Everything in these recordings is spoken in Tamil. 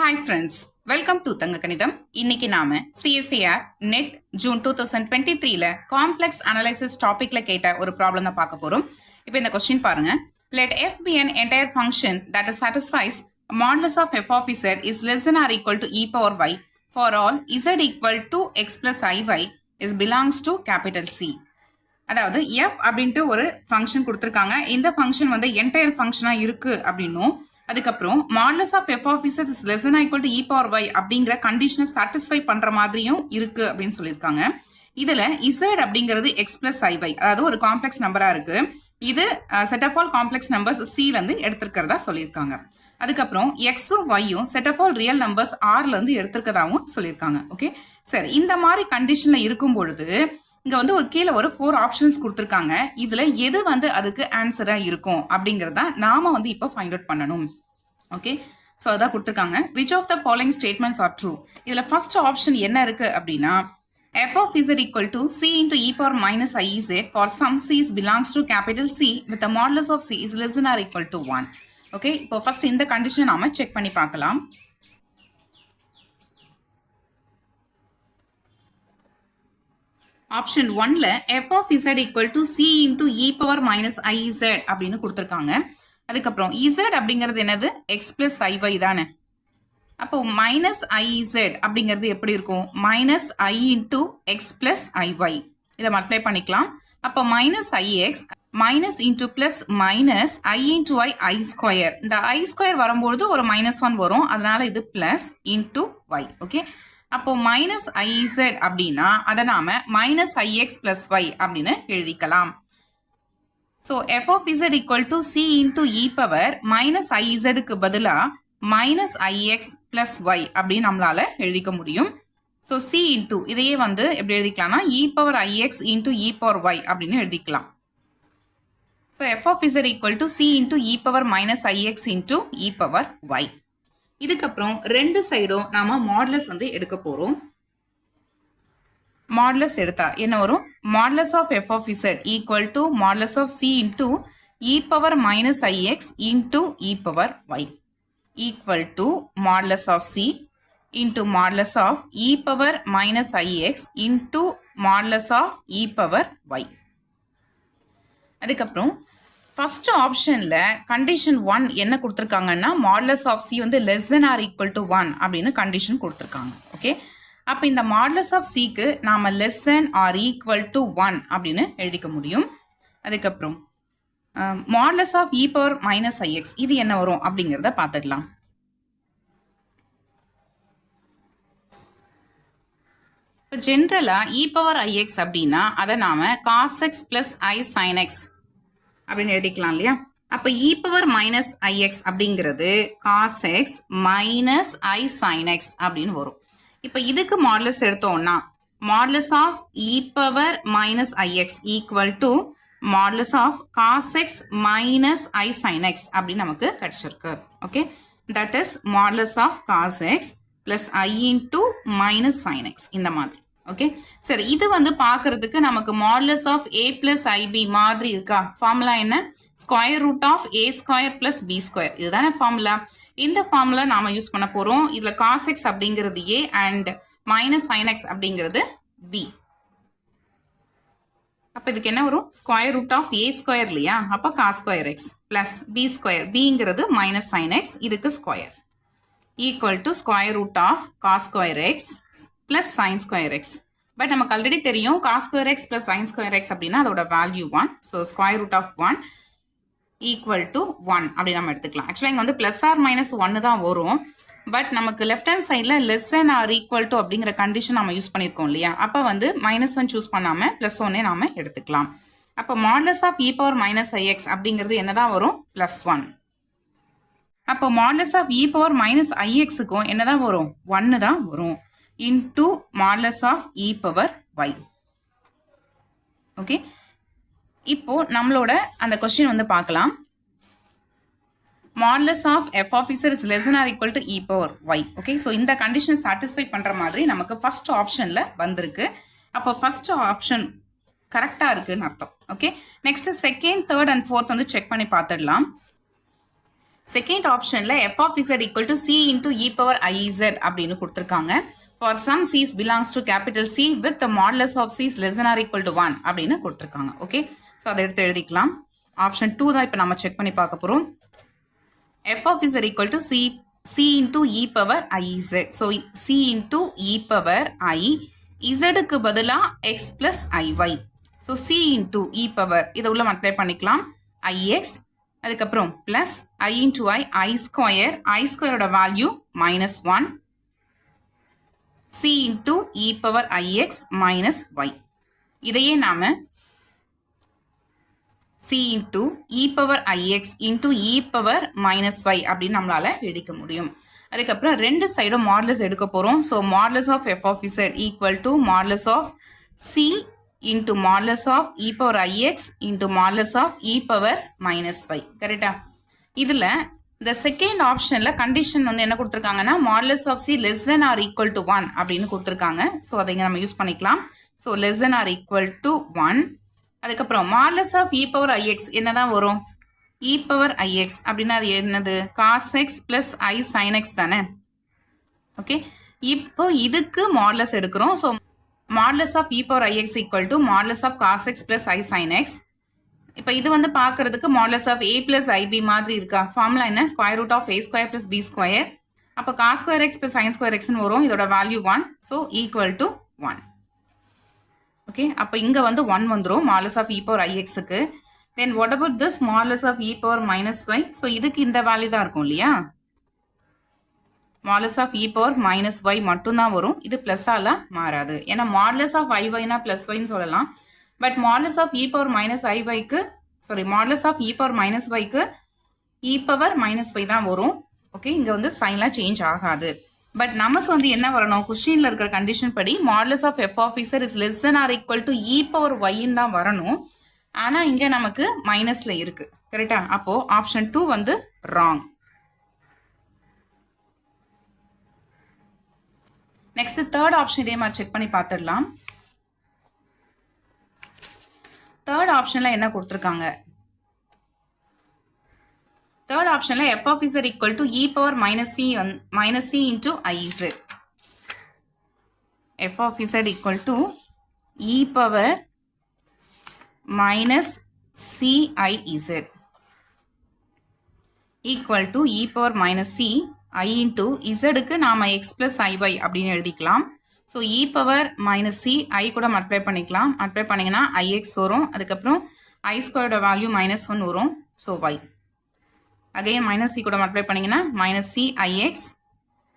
Hi friends, welcome to தங்க கணிதம். இன்னைக்கு நாம CSIR நெட் ஜூன் 2023ல காம்ப்ளெக்ஸ் அனலைசிஸ் டாபிக்ல கேட்ட ஒரு ப்ராப்ளம் தான் பார்க்க போறோம். இப்போ இந்த கொஸ்டின் பாருங்க. Let f be an entire function that satisfies modulus of f of z is less than or equal to e power y for all z equal to x plus iy is belongs to capital C. அதாவது f அப்படின்ட்டு ஒரு ஃபங்க்ஷன் கொடுத்துருக்காங்க. இந்த ஃபங்க்ஷன் வந்து என்டையர் ஃபங்க்ஷனா இருக்கு அப்படின்னும் அதுக்கப்புறம் modulus of F of Z is less than equal to E power y அப்படிங்கிற கண்டிஷனை சாட்டிஸ்ஃபை பண்ற மாதிரியும் இருக்கு அப்படின்னு சொல்லியிருக்காங்க. இதுல இசட் அப்படிங்கிறது எக்ஸ் பிளஸ் ஐவை, அதாவது ஒரு காம்ப்ளெக்ஸ் நம்பரா இருக்கு. இது set of all complex numbers சில இருந்து எடுத்திருக்கிறதா சொல்லியிருக்காங்க. அதுக்கப்புறம் எக்ஸும் ஒய்யும் set of all real numbers ஆர்ல இருந்து எடுத்திருக்கதாவும் சொல்லியிருக்காங்க. ஓகே சரி, இந்த மாதிரி கண்டிஷன்ல இருக்கும் பொழுது இங்க வந்து ஒரு கீழே ஒரு 4 ஆப்ஷன்ஸ் கொடுத்துருக்காங்க. இதுல எது வந்து அதுக்கு ஆன்சரா இருக்கும் அப்படிங்கறத நாம வந்து இப்போ ஃபைண்ட் அவுட் பண்ணணும். ஓகே ஸோ அதான் கொடுத்துருக்காங்க. Which of the following statements are true? இதுல ஃபர்ஸ்ட் ஆப்ஷன் என்ன இருக்கு அப்படின்னா f of z equal to c into e power minus i z for some c's belongs to capital C with the modulus of c is less than or equal to 1. Okay இப்போ ஃபர்ஸ்ட் இந்த கண்டிஷன் நாம செக் பண்ணி பார்க்கலாம். ஆப்ஷன் 1ல f of z equal to c into e power minus i z அப்படின்னு கொடுத்துருக்காங்க. அதுக்கப்புறம் z அப்படிங்கிறது என்னது? x plus iy தானே. அப்போ மைனஸ் iz அப்படிங்கிறது எப்படி இருக்கும்? Minus i into x plus iy. இதை மல்டிப்ளை பண்ணிக்கலாம். அப்போ minus ix minus into plus minus i into i square. இந்த i ஸ்கொயர் வரும்போது ஒரு -1 வரும், அதனால இது பிளஸ் இன்டூ y. ஓகே அப்போ மைனஸ் iz அப்படின்னா அதை நாம மைனஸ் ix பிளஸ் y அப்படின்னு எழுதிக்கலாம். So f of z equal to c into e power minus izக்கு பதிலா மைனஸ் ix பிளஸ் y அப்படின்னு நம்மளால எழுதிக்க முடியும். ஸோ c இன்டூ இதையே வந்து எப்படி எழுதிக்கலாம்னா e power ix into e power y அப்படின்னு எழுதிக்கலாம். So f of z equal to c into e power minus ix into e power y. இதுக்கப்புறம் ரெண்டு சைடும் நாம மாடுலஸ் வந்து எடுக்க போறோம். மாடுலஸ் எடுத்தா என்ன வரும்? Modulus of F of z equal to modulus of c into e power minus i x into e power y equal to modulus of c into modulus of E power minus i x into modulus of E power y. அதுக்கப்புறம் ஃபர்ஸ்ட் ஆப்ஷன்ல கண்டிஷன் 1 என்ன கொடுத்துருக்காங்கன்னா மாடுலஸ் ஆஃப் சி வந்து less than or equal to 1 அப்படின்னு கண்டிஷன் கொடுத்துருக்காங்க. ஓகே அப்போ இந்த மாடுலஸ் ஆஃப் சிக்கு நாம less than or equal to 1 அப்படின்னு எழுதிக்க முடியும். அதுக்கப்புறம் modulus of E power minus i x இது என்ன வரும் அப்படிங்கிறத பார்த்துடலாம். இப்போ ஜென்ரலா இ பவர் ஐஎக்ஸ் அப்படின்னா அதை நாம cos x plus i sine x அப்படின்னு எழுதிக்கலாம் இல்லையா? அப்போ இ பவர் மைனஸ் ஐஎக்ஸ் அப்படிங்கிறது cos x minus i sine x அப்படின்னு வரும். இப்போ இதுக்கு மாடுலஸ் எடுத்தோம்னா modulus of E power minus i x equal to modulus of cos x minus i sine x அப்படின்னு நமக்கு கிடைச்சிருக்கு. Okay that is modulus of cos x plus i into minus sine x இந்த மாதிரி. ஓகே சரி, இது வந்து பார்க்கறதுக்கு நமக்கு modulus of A plus I B மாதிரி இருக்கா? ஃபார்முலா என்ன? Square root of A square plus B square, இதுதானே ஃபார்முலா. இந்த ஃபார்முலா நாம யூஸ் பண்ண போறோம். இதுல காஸ் எக்ஸ் அப்படிங்கிறது A and minus sine X அப்படிங்கிறது பி. அப்ப இதுக்கு என்ன வரும்? Square root of A square இல்லையா? அப்ப cos square X plus B square, பிங்கிறது மைனஸ் சைன் எக்ஸ், இதுக்கு square equal to square root of cos square X plus sine square x. But நமக்கு ஆல்ரெடி தெரியும் cos square X plus sine square x அப்படின்னா அதோட value 1. So square root of 1 equal to 1 அப்படி நம்ம எடுத்துக்கலாம். ஆக்சுவலாக இங்கே வந்து பிளஸ் ஆர் மைனஸ் 1 தான் வரும். பட் நமக்கு லெஃப்ட் ஹேண்ட் சைடில் less than or equal to அப்படிங்கிற கண்டிஷன் நம்ம யூஸ் பண்ணியிருக்கோம் இல்லையா? அப்போ வந்து -1 சூஸ் பண்ணாமல் +1 நாம எடுத்துக்கலாம். அப்போ modulus of E power minus ix அப்படிங்கிறது என்னதான் வரும்? +1. அப்போ modulus of E power minus ஐஎக்ஸுக்கும் என்னதான் வரும்? 1 தான் வரும் into modulus of E power Y. Okay இப்போ நம்மளோட அந்த கொஸ்டின் வந்து பார்க்கலாம். Modulus of F of Z is less than or equal to E power Y. Okay so இந்த கண்டிஷன் சாட்டிஸ்ஃபை பண்ற மாதிரி நமக்கு ஃபர்ஸ்ட் ஆப்ஷன்ல வந்திருக்கு. அப்போ ஃபர்ஸ்ட் ஆப்ஷன் கரெக்டா இருக்குன்னு அர்த்தம். Okay next second, third and fourth வந்து செக் பண்ணி பார்த்துடலாம். செகண்ட் ஆப்ஷன்ல f of z equal to c into e power iz அப்படின்னு கொடுத்துருக்காங்க. For some c's belongs to capital C with the modulus of c is less than or equal to 1 அப்படின்னு கொடுத்துருக்காங்க. ஓகே, ஸோ அதை எடுத்து எழுதிக்கலாம். ஆப்ஷன் 2 தான் இப்போ நம்ம செக் பண்ணி பார்க்க போகிறோம். f of z equal to c into e power iz. So c into e power I zக்கு பதிலாக x plus iy. So c into e power இதை உள்ள மல்டிப்ளை பண்ணிக்கலாம். ix அதுக்கப்புறம் plus i into i square, i ஸ்கொயரோட value -1, c into e power ix minus y. இதையே நாம c into e power ix into e power minus y அப்படின்னு நம்மளால எழுதிக்க முடியும். அதுக்கப்புறம் ரெண்டு சைடும் மாடுலஸ் எடுக்க போறோம். So modulus of f of z equal to modulus of c into modulus of e power ix into modulus of e power minus y. கரெக்டா? இதில் இந்த செகண்ட் ஆப்ஷனில் கண்டிஷன் வந்து என்ன கொடுத்துருக்காங்கன்னா modulus of c less than or equal to 1 அப்படின்னு கொடுத்துருக்காங்க. ஸோ அதை இங்கே நம்ம யூஸ் பண்ணிக்கலாம். So less than or equal to 1. அதுக்கப்புறம் modulus of e power ix என்னதான் வரும்? e power ix அப்படின்னா அது என்னது? cos x plus i sin x தானே? ஓகே, இப்போ இதுக்கு மாடுலஸ் எடுக்கிறோம். So modulus of e power ix equal to modulus of cos x plus i sin x. இப்போ இது வந்து பார்க்கறதுக்கு modulus of a plus ib மாதிரி இருக்கா? ஃபார்முலா என்ன? Square root of a square plus b square. அப்போ cos square x plus sin square xன்னு வரும். இதோட value 1. So equal to 1. Okay, அப்போ இங்கே வந்து 1 வந்துடும் modulus of e power ixக்கு. Then what about this modulus of e power minus y? So இதுக்கு இந்த வேல்யூ தான் இருக்கும் இல்லையா? modulus of e power minus y மட்டும்தான் வரும். இது ப்ளஸ்ஸால மாறாது. ஏன்னா modulus of iy-னா ப்ளஸ் yன்னு சொல்லலாம். But modulus of e power minus iy-க்கு modulus of e power minus y-க்கு e power minus y தான் வரும். ஓகே, இங்கே வந்து சைன்லாம் சேஞ்ச் ஆகாது. பட் நமக்கு வந்து என்ன வரணும்? கொஸ்டினில் இருக்கிற கண்டிஷன் படி modulus of f of z is less than or equal to e power y-ன்னு தான் வரணும். ஆனால் இங்கே நமக்கு மைனஸில் இருக்குது. கரெக்டா? அப்போது ஆப்ஷன் 2 வந்து ராங். நெக்ஸ்ட் தேர்ட் ஆப்ஷன் இதே மாதிரி செக் பண்ணி பார்த்துடலாம். தேர்ட் ஆப்ஷன்ல என்ன கொடுத்துருக்காங்க? தேர்ட் ஆப்ஷன்ல f of z equal to e power minus c into iz. f of z equal to e power minus c I z equal to e power minus c i into zக்கு நாம x plus iy அப்படின்னு எழுதிக்கலாம். So e power minus C I கூட மல்டிப்ளை பண்ணிக்கலாம். மல்டிப்ளை பண்ணிங்கன்னா ix வரும். அதுக்கப்புறம் i ஸ்கொயரோட வேல்யூ -1 வரும். So y again minus C கூட மல்டிப்ளை பண்ணிங்கன்னா மைனஸ் சி ix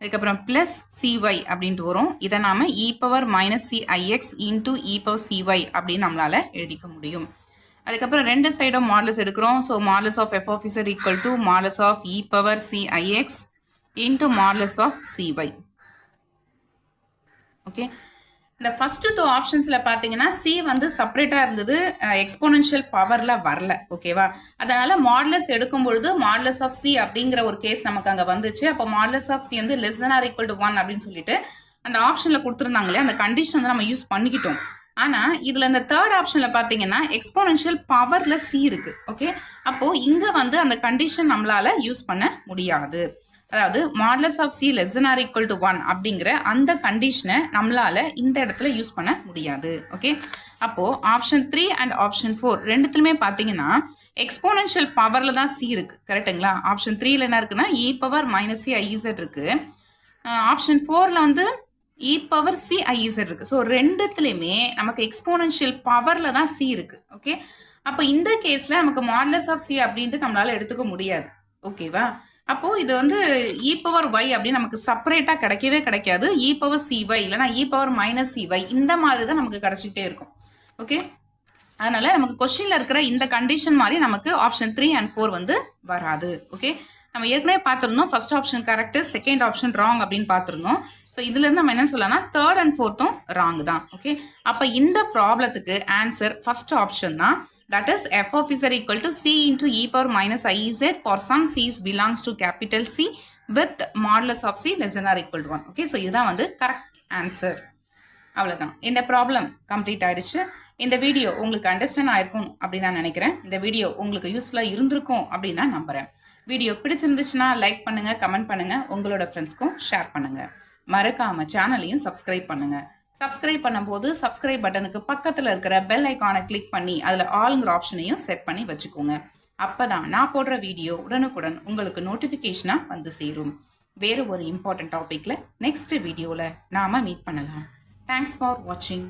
அதுக்கப்புறம் ப்ளஸ் cy அப்படின்ட்டு வரும். இதை நாம் e power minus C ix into e power cy அப்படின்னு நம்மளால் எழுதிக்க முடியும். அதுக்கப்புறம் ரெண்டு சைடும் மாடுலஸ் எடுக்கிறோம். So modulus of f of z equal to modulus of e power c ix into modulus of cy. Okay, இந்த ஃபர்ஸ்ட் டூ ஆப்ஷன்ஸில் பார்த்தீங்கன்னா சி வந்து செப்பரேட்டாக இருந்தது, எக்ஸ்போனென்ஷியல் பவரில் வரல. ஓகேவா? அதனால் மாடுலஸ் எடுக்கும் பொழுது மாடுலஸ் ஆஃப் சி அப்படிங்கிற ஒரு கேஸ் நமக்கு அங்கே வந்துச்சு. அப்போ மாடுலஸ் ஆஃப் சி வந்து less than or equal to 1 அப்படின்னு சொல்லிட்டு அந்த ஆப்ஷனில் கொடுத்துருந்தாங்களே, அந்த கண்டிஷன் வந்து நம்ம யூஸ் பண்ணிக்கிட்டோம். ஆனால் இதில் இந்த தேர்ட் ஆப்ஷனில் பார்த்தீங்கன்னா எக்ஸ்போனென்ஷியல் பவரில் சி இருக்குது. ஓகே, அப்போது இங்கே வந்து அந்த கண்டிஷன் நம்மளால் யூஸ் பண்ண முடியாது. அதாவது modulus of c less than or equal to 1 அப்படிங்கிற அந்த கண்டிஷனை நம்மளால இந்த இடத்துல யூஸ் பண்ண முடியாது. ஓகே, அப்போ ஆப்ஷன் 3 அண்ட் ஆப்ஷன் 4 ரெண்டுத்துலையுமே பார்த்தீங்கன்னா எக்ஸ்போனென்ஷியல் பவரில் தான் சி இருக்கு. கரெக்டுங்களா? ஆப்ஷன் 3ல என்ன இருக்குன்னா இ பவர் மைனஸ் சி ஐஇசட் இருக்கு. ஆப்ஷன் 4ல வந்து இ பவர் சி ஐஇசட் இருக்கு. ஸோ ரெண்டுத்துலையுமே நமக்கு எக்ஸ்போனென்ஷியல் பவரில் தான் சி இருக்கு. ஓகே, அப்போ இந்த கேஸில் நமக்கு மாடுலஸ் ஆஃப் சி அப்படின்ட்டு நம்மளால எடுத்துக்க முடியாது. ஓகேவா? அப்போ இது வந்து இ பவர் ஒய் அப்படின்னு நமக்கு செப்பரேட்டா கிடைக்கவே கிடைக்காது. இ பவர் சிஒய் இல்லைனா இ பவர் மைனஸ் சிஒய் இந்த மாதிரி தான் நமக்கு கிடைச்சிட்டே இருக்கும். ஓகே, அதனால நமக்கு கொஸ்டின்ல இருக்கிற இந்த கண்டிஷன் மாதிரி நமக்கு ஆப்ஷன் 3 அண்ட் 4 வந்து வராது. ஓகே, நம்ம ஏற்கனவே பார்த்துருந்தோம் first option correct, second option wrong அப்படின்னு பார்த்துருந்தோம். ஸோ இதுலேருந்து நம்ம என்ன சொல்லலாம், தேர்ட் அண்ட் ஃபோர்த்தும் ராங் தான். ஓகே, அப்போ இந்த ப்ராப்ளத்துக்கு ஆன்சர் ஃபர்ஸ்ட் ஆப்ஷன் தான். That is f of z equal to c into e power minus iz for some c's belongs to capital C with modulus of c less than or equal to 1. Okay, so இதுதான் வந்து கரெக்ட் ஆன்சர். அவ்வளோதான், இந்த ப்ராப்ளம் கம்ப்ளீட் ஆயிடுச்சு. இந்த வீடியோ உங்களுக்கு அண்டர்ஸ்டாண்ட் ஆயிருக்கும் அப்படின்னு நான் நினைக்கிறேன். இந்த வீடியோ உங்களுக்கு யூஸ்ஃபுல்லாக இருந்திருக்கும் அப்படின்னு நான் நம்புறேன். வீடியோ பிடிச்சிருந்துச்சுன்னா லைக் பண்ணுங்க, கமெண்ட் பண்ணுங்க, உங்களோட ஃப்ரெண்ட்ஸ்க்கும் ஷேர் பண்ணுங்க. மறக்காம சேனலையும் சப்ஸ்கிரைப் பண்ணுங்க. சப்ஸ்கிரைப் பண்ணும்போது சப்ஸ்கிரைப் பட்டனுக்கு பக்கத்தில் இருக்கிற பெல் ஐக்கானை கிளிக் பண்ணி அதில் ஆளுங்கிற ஆப்ஷனையும் செட் பண்ணி வச்சுக்கோங்க. அப்பதான் நான் போடுற வீடியோ உடனுக்குடன் உங்களுக்கு நோட்டிஃபிகேஷனாக வந்து சேரும். வேறு ஒரு இம்பார்ட்டன்ட் டாப்பிக்கில் நெக்ஸ்ட் வீடியோவில் நாம் மீட் பண்ணலாம். தேங்க்ஸ் ஃபார் வாட்சிங்.